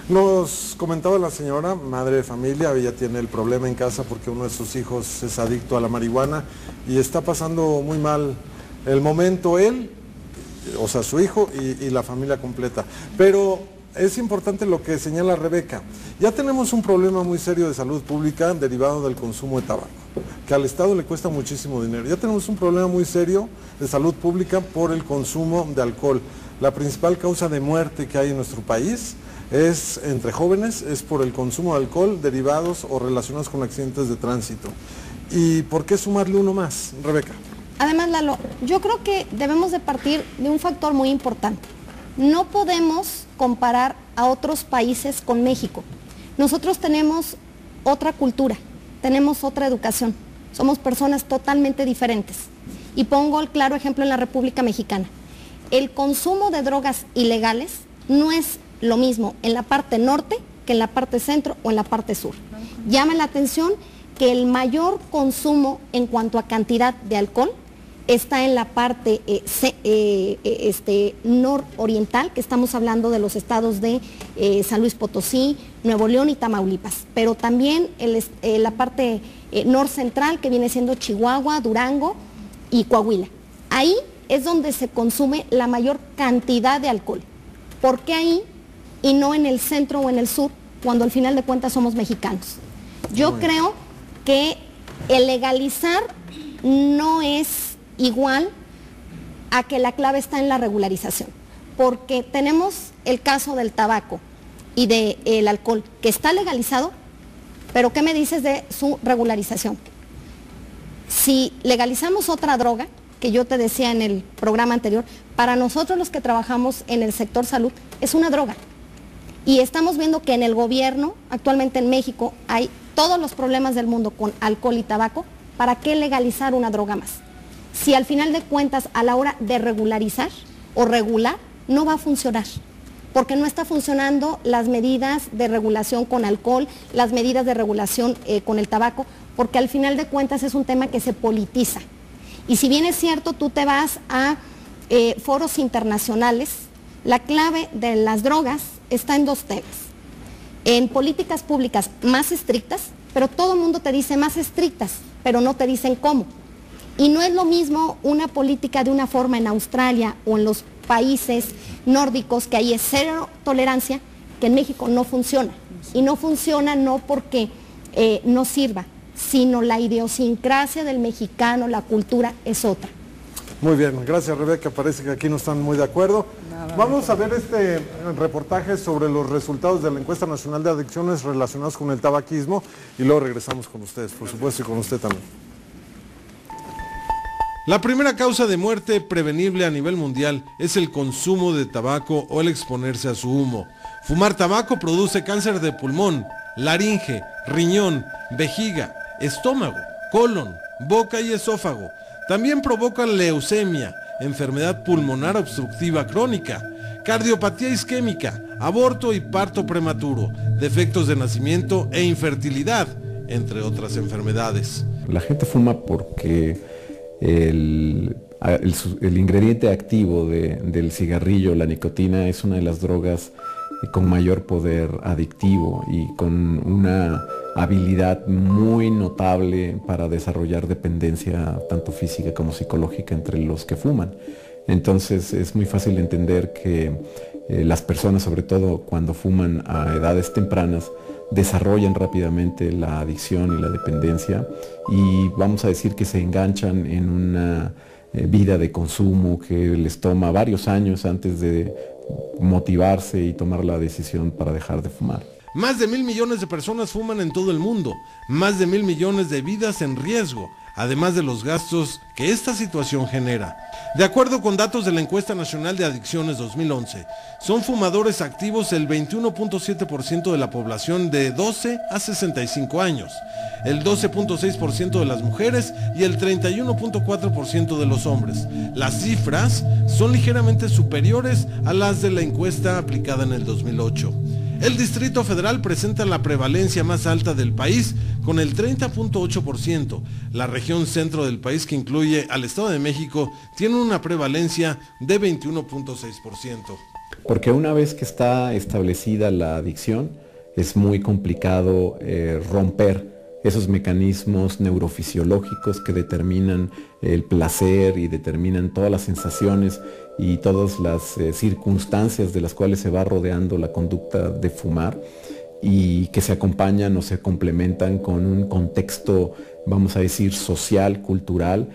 Nos comentaba la señora, madre de familia, ella tiene el problema en casa porque uno de sus hijos es adicto a la marihuana y está pasando muy mal el momento él, o sea, su hijo y la familia completa. Pero es importante lo que señala Rebeca. Ya tenemos un problema muy serio de salud pública derivado del consumo de tabaco, que al Estado le cuesta muchísimo dinero. Ya tenemos un problema muy serio de salud pública por el consumo de alcohol. La principal causa de muerte que hay en nuestro país es entre jóvenes, es por el consumo de alcohol derivados o relacionados con accidentes de tránsito. ¿Y por qué sumarle uno más, Rebeca? Además, Lalo, yo creo que debemos de partir de un factor muy importante. No podemos comparar a otros países con México. Nosotros tenemos otra cultura, tenemos otra educación, somos personas totalmente diferentes. Y pongo el claro ejemplo en la República Mexicana. El consumo de drogas ilegales no es lo mismo en la parte norte que en la parte centro o en la parte sur. Llama la atención que el mayor consumo en cuanto a cantidad de alcohol está en la parte nororiental, que estamos hablando de los estados de San Luis Potosí, Nuevo León y Tamaulipas, pero también la parte norcentral, que viene siendo Chihuahua, Durango y Coahuila. Ahí es donde se consume la mayor cantidad de alcohol. ¿Por qué ahí y no en el centro o en el sur, cuando al final de cuentas somos mexicanos? Yo creo que el legalizar no es igual a que la clave está en la regularización, porque tenemos el caso del tabaco y del alcohol, que está legalizado, pero ¿qué me dices de su regularización? Si legalizamos otra droga, que yo te decía en el programa anterior, para nosotros los que trabajamos en el sector salud, es una droga. Y estamos viendo que en el gobierno, actualmente en México, hay todos los problemas del mundo con alcohol y tabaco. ¿Para qué legalizar una droga más? Si al final de cuentas, a la hora de regularizar o regular, no va a funcionar. Porque no está funcionando las medidas de regulación con alcohol, las medidas de regulación con el tabaco, porque al final de cuentas es un tema que se politiza. Y si bien es cierto, tú te vas a foros internacionales, la clave de las drogas está en dos temas. En políticas públicas más estrictas, pero todo el mundo te dice más estrictas, pero no te dicen cómo. Y no es lo mismo una política de una forma en Australia o en los países nórdicos, que ahí es cero tolerancia, que en México no funciona. Y no funciona no porque no sirva, sino la idiosincrasia del mexicano, la cultura es otra. Muy bien, gracias Rebeca, parece que aquí no están muy de acuerdo. Vamos a ver este reportaje sobre los resultados de la encuesta nacional de adicciones relacionados con el tabaquismo y luego regresamos con ustedes, por supuesto, y con usted también. La primera causa de muerte prevenible a nivel mundial es el consumo de tabaco o el exponerse a su humo. Fumar tabaco produce cáncer de pulmón, laringe, riñón, vejiga, estómago, colon, boca y esófago. También provoca leucemia, enfermedad pulmonar obstructiva crónica, cardiopatía isquémica, aborto y parto prematuro, defectos de nacimiento e infertilidad, entre otras enfermedades. La gente fuma porque el ingrediente activo del cigarrillo, la nicotina, es una de las drogas con mayor poder adictivo y con una habilidad muy notable para desarrollar dependencia tanto física como psicológica entre los que fuman. Entonces es muy fácil entender que las personas, sobre todo cuando fuman a edades tempranas, desarrollan rápidamente la adicción y la dependencia y vamos a decir que se enganchan en una vida de consumo que les toma varios años antes de motivarse y tomar la decisión para dejar de fumar. Más de 1.000 millones de personas fuman en todo el mundo, más de 1.000 millones de vidas en riesgo, además de los gastos que esta situación genera. De acuerdo con datos de la Encuesta Nacional de Adicciones 2011, son fumadores activos el 21.7% de la población de 12 a 65 años, el 12.6% de las mujeres y el 31.4% de los hombres. Las cifras son ligeramente superiores a las de la encuesta aplicada en el 2008. El Distrito Federal presenta la prevalencia más alta del país con el 30.8%. La región centro del país, que incluye al Estado de México, tiene una prevalencia de 21.6%. Porque una vez que está establecida la adicción, es muy complicado romper esos mecanismos neurofisiológicos que determinan el placer y determinan todas las sensaciones y todas las circunstancias de las cuales se va rodeando la conducta de fumar y que se acompañan o se complementan con un contexto, vamos a decir, social, cultural,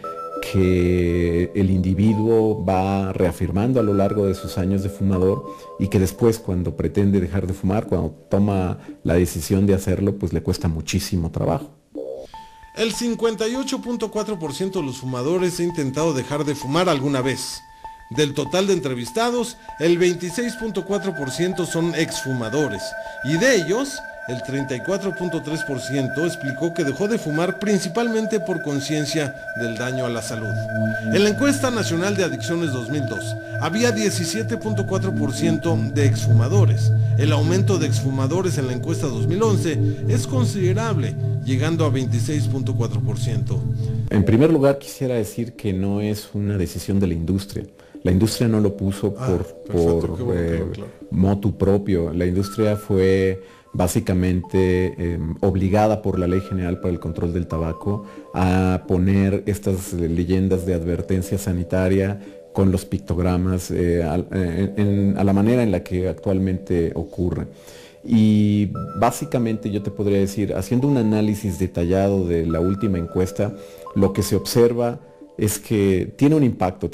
que el individuo va reafirmando a lo largo de sus años de fumador y que después, cuando pretende dejar de fumar, cuando toma la decisión de hacerlo, pues le cuesta muchísimo trabajo. El 58.4% de los fumadores ha intentado dejar de fumar alguna vez. Del total de entrevistados, el 26.4% son exfumadores y de ellos, el 34.3% explicó que dejó de fumar principalmente por conciencia del daño a la salud. En la Encuesta Nacional de Adicciones 2002, había 17.4% de exfumadores. El aumento de exfumadores en la encuesta 2011 es considerable, llegando a 26.4%. En primer lugar, quisiera decir que no es una decisión de la industria. La industria no lo puso por motu propio. La industria fue básicamente obligada por la Ley General para el Control del Tabaco a poner estas leyendas de advertencia sanitaria con los pictogramas a la manera en la que actualmente ocurre. Y básicamente yo te podría decir, haciendo un análisis detallado de la última encuesta, lo que se observa es que tiene un impacto,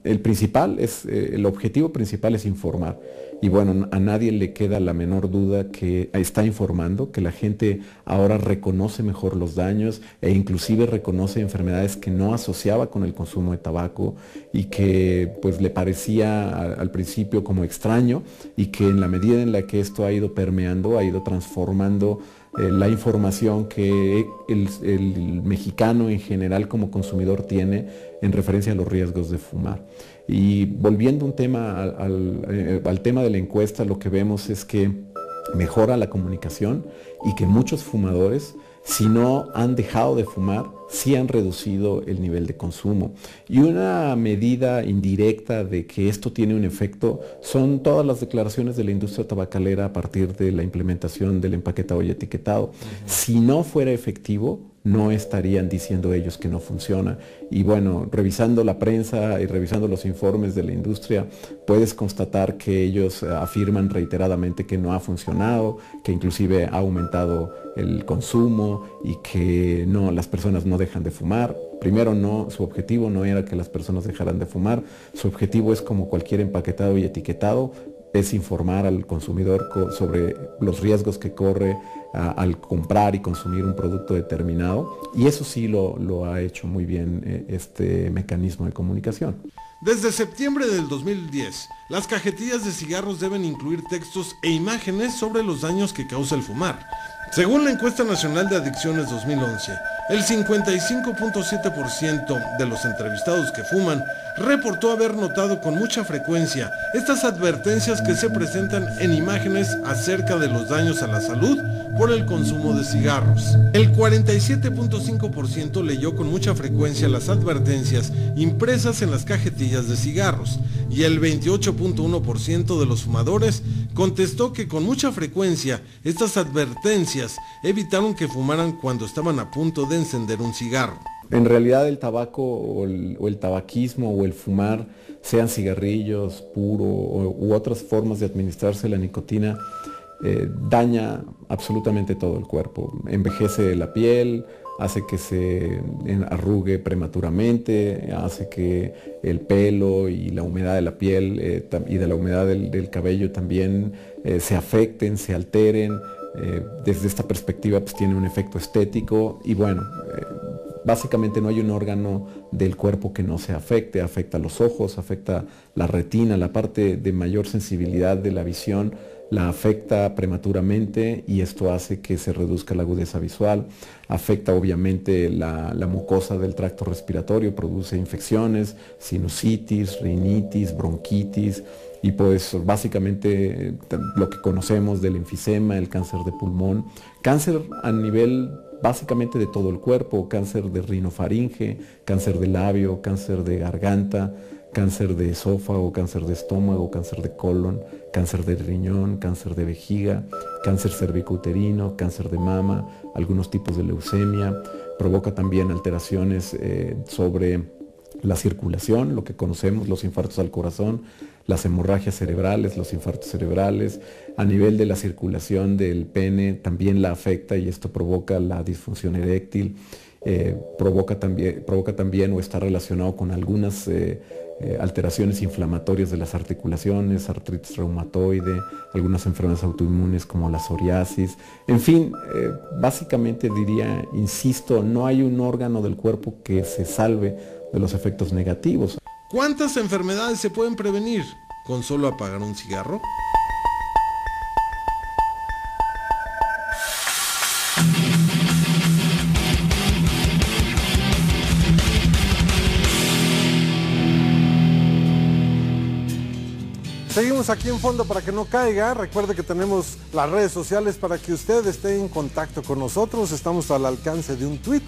el principal es, el objetivo principal es informar. Y bueno, a nadie le queda la menor duda que está informando, que la gente ahora reconoce mejor los daños e inclusive reconoce enfermedades que no asociaba con el consumo de tabaco y que pues le parecía al principio como extraño y que en la medida en la que esto ha ido permeando, ha ido transformando la información que el mexicano en general como consumidor tiene en referencia a los riesgos de fumar. Y volviendo al tema de la encuesta, lo que vemos es que mejora la comunicación y que muchos fumadores, si no han dejado de fumar, sí han reducido el nivel de consumo. Y una medida indirecta de que esto tiene un efecto son todas las declaraciones de la industria tabacalera a partir de la implementación del empaquetado y etiquetado. Si no fuera efectivo, no estarían diciendo ellos que no funciona. Y bueno, revisando la prensa y revisando los informes de la industria, puedes constatar que ellos afirman reiteradamente que no ha funcionado, que inclusive ha aumentado el consumo y que no, las personas no dejan de fumar. Primero, no, su objetivo no era que las personas dejaran de fumar, su objetivo es, como cualquier empaquetado y etiquetado, es informar al consumidor sobre los riesgos que corre al comprar y consumir un producto determinado, y eso sí lo ha hecho muy bien este mecanismo de comunicación. Desde septiembre del 2010, las cajetillas de cigarros deben incluir textos e imágenes sobre los daños que causa el fumar. Según la encuesta nacional de adicciones 2011, el 55.7% de los entrevistados que fuman reportó haber notado con mucha frecuencia estas advertencias que se presentan en imágenes acerca de los daños a la salud por el consumo de cigarros. El 47.5% leyó con mucha frecuencia las advertencias impresas en las cajetillas de cigarros, y el 28.1% de los fumadores contestó que con mucha frecuencia estas advertencias evitaron que fumaran cuando estaban a punto de encender un cigarro. En realidad el tabaco o el tabaquismo o el fumar, sean cigarrillos puro u otras formas de administrarse la nicotina, daña absolutamente todo el cuerpo. Envejece la piel, hace que se arrugue prematuramente, hace que el pelo y la humedad de la piel y de la humedad del cabello también se afecten, se alteren. Desde esta perspectiva pues tiene un efecto estético y bueno, básicamente no hay un órgano del cuerpo que no se afecte. Afecta los ojos, afecta la retina, la parte de mayor sensibilidad de la visión la afecta prematuramente, y esto hace que se reduzca la agudeza visual. Afecta obviamente la mucosa del tracto respiratorio, produce infecciones, sinusitis, rinitis, bronquitis, y pues básicamente lo que conocemos del enfisema, el cáncer de pulmón, cáncer a nivel básicamente de todo el cuerpo, cáncer de rinofaringe, cáncer de labio, cáncer de garganta, cáncer de esófago, cáncer de estómago, cáncer de colon, cáncer de riñón, cáncer de vejiga, cáncer cervicouterino, cáncer de mama, algunos tipos de leucemia. Provoca también alteraciones sobre la circulación, lo que conocemos, los infartos al corazón, las hemorragias cerebrales, los infartos cerebrales. A nivel de la circulación del pene también la afecta, y esto provoca la disfunción eréctil. Provoca también o está relacionado con algunas alteraciones inflamatorias de las articulaciones, artritis reumatoide, algunas enfermedades autoinmunes como la psoriasis. En fin, básicamente diría, insisto, no hay un órgano del cuerpo que se salve de los efectos negativos. ¿Cuántas enfermedades se pueden prevenir con solo apagar un cigarro? Seguimos aquí en Fondo para que no caiga. Recuerde que tenemos las redes sociales para que usted esté en contacto con nosotros. Estamos al alcance de un tweet,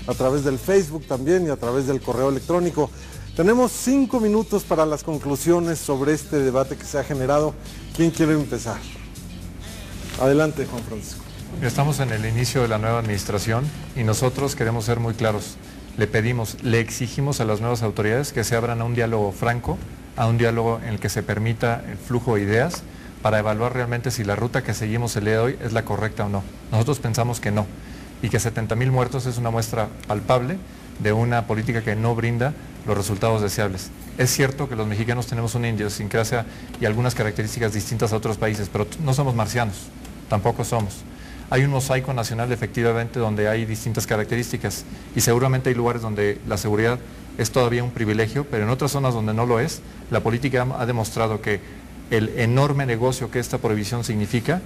a través del Facebook también y a través del correo electrónico. Tenemos 5 minutos para las conclusiones sobre este debate que se ha generado. ¿Quién quiere empezar? Adelante, Juan Francisco. Estamos en el inicio de la nueva administración y nosotros queremos ser muy claros. Le exigimos a las nuevas autoridades que se abran a un diálogo franco, a un diálogo en el que se permita el flujo de ideas para evaluar realmente si la ruta que seguimos el día de hoy es la correcta o no. Nosotros pensamos que no, y que 70,000 muertos es una muestra palpable de una política que no brinda los resultados deseables. Es cierto que los mexicanos tenemos una idiosincrasia y algunas características distintas a otros países, pero no somos marcianos, tampoco somos. Hay un mosaico nacional efectivamente donde hay distintas características, y seguramente hay lugares donde la seguridad es todavía un privilegio, pero en otras zonas donde no lo es, la política ha demostrado que el enorme negocio que esta prohibición significa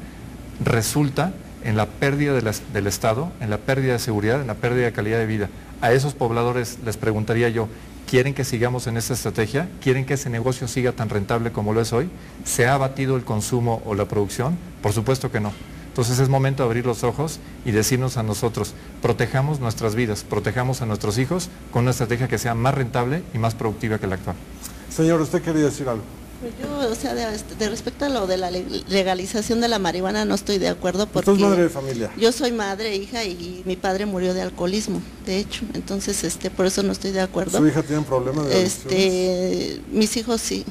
resulta en la pérdida del Estado, en la pérdida de seguridad, en la pérdida de calidad de vida. A esos pobladores les preguntaría yo, ¿quieren que sigamos en esta estrategia? ¿Quieren que ese negocio siga tan rentable como lo es hoy? ¿Se ha abatido el consumo o la producción? Por supuesto que no. Entonces es momento de abrir los ojos y decirnos a nosotros, protejamos nuestras vidas, protejamos a nuestros hijos con una estrategia que sea más rentable y más productiva que la actual. Señor, usted quería decir algo. Pues yo, o sea, de respecto a lo de la legalización de la marihuana no estoy de acuerdo porque... ¿Usted es madre de familia? Yo soy madre, hija, y mi padre murió de alcoholismo, de hecho, entonces por eso no estoy de acuerdo. ¿Su hija tiene problemas de adicciones? Mis hijos sí,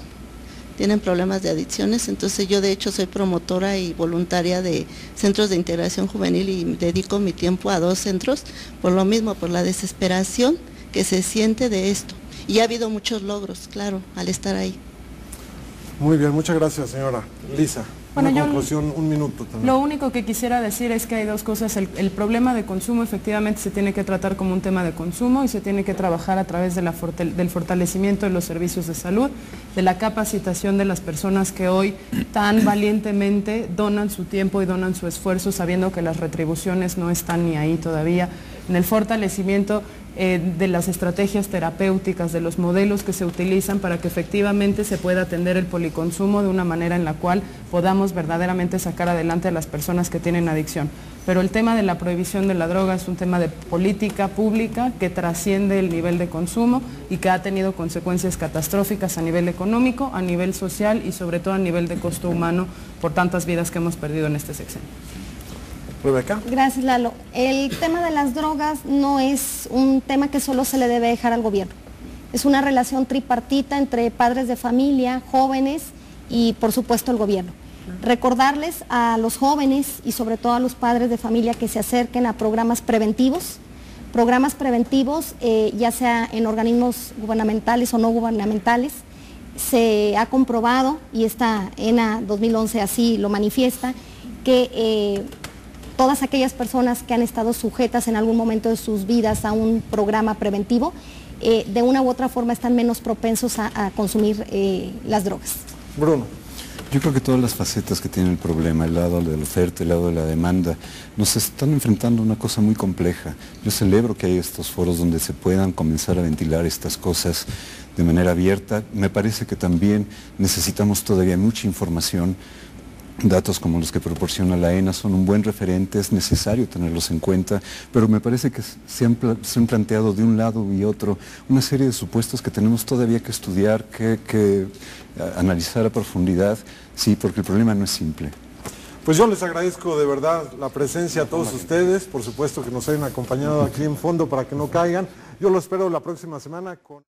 tienen problemas de adicciones, entonces yo de hecho soy promotora y voluntaria de centros de integración juvenil y dedico mi tiempo a 2 centros, por lo mismo, por la desesperación que se siente de esto. Y ha habido muchos logros, claro, al estar ahí. Muy bien, muchas gracias, señora. Lisa, Bueno, una yo conclusión, un minuto también. Lo único que quisiera decir es que hay 2 cosas. El problema de consumo efectivamente se tiene que tratar como un tema de consumo y se tiene que trabajar a través de del fortalecimiento de los servicios de salud, de la capacitación de las personas que hoy tan valientemente donan su tiempo y donan su esfuerzo sabiendo que las retribuciones no están ni ahí todavía, en el fortalecimiento de las estrategias terapéuticas, de los modelos que se utilizan para que efectivamente se pueda atender el policonsumo de una manera en la cual podamos verdaderamente sacar adelante a las personas que tienen adicción. Pero el tema de la prohibición de la droga es un tema de política pública que trasciende el nivel de consumo y que ha tenido consecuencias catastróficas a nivel económico, a nivel social y sobre todo a nivel de costo humano por tantas vidas que hemos perdido en este sexenio. Rebeca. Gracias, Lalo. El tema de las drogas no es un tema que solo se le debe dejar al gobierno. Es una relación tripartita entre padres de familia, jóvenes y por supuesto el gobierno. Recordarles a los jóvenes y sobre todo a los padres de familia que se acerquen a programas preventivos, ya sea en organismos gubernamentales o no gubernamentales. Se ha comprobado, y esta ENA 2011 así lo manifiesta, que todas aquellas personas que han estado sujetas en algún momento de sus vidas a un programa preventivo, de una u otra forma están menos propensos a consumir las drogas. Bruno. Yo creo que todas las facetas que tiene el problema, el lado de la oferta, el lado de la demanda, nos están enfrentando a una cosa muy compleja. Yo celebro que haya estos foros donde se puedan comenzar a ventilar estas cosas de manera abierta. Me parece que también necesitamos todavía mucha información. Datos como los que proporciona la ENA son un buen referente, es necesario tenerlos en cuenta, pero me parece que se han planteado de un lado y otro una serie de supuestos que tenemos todavía que estudiar, que analizar a profundidad, sí, porque el problema no es simple. Pues yo les agradezco de verdad la presencia a todos ustedes, por supuesto que nos hayan acompañado aquí en Fondo para que no caigan. Yo los espero la próxima semana con...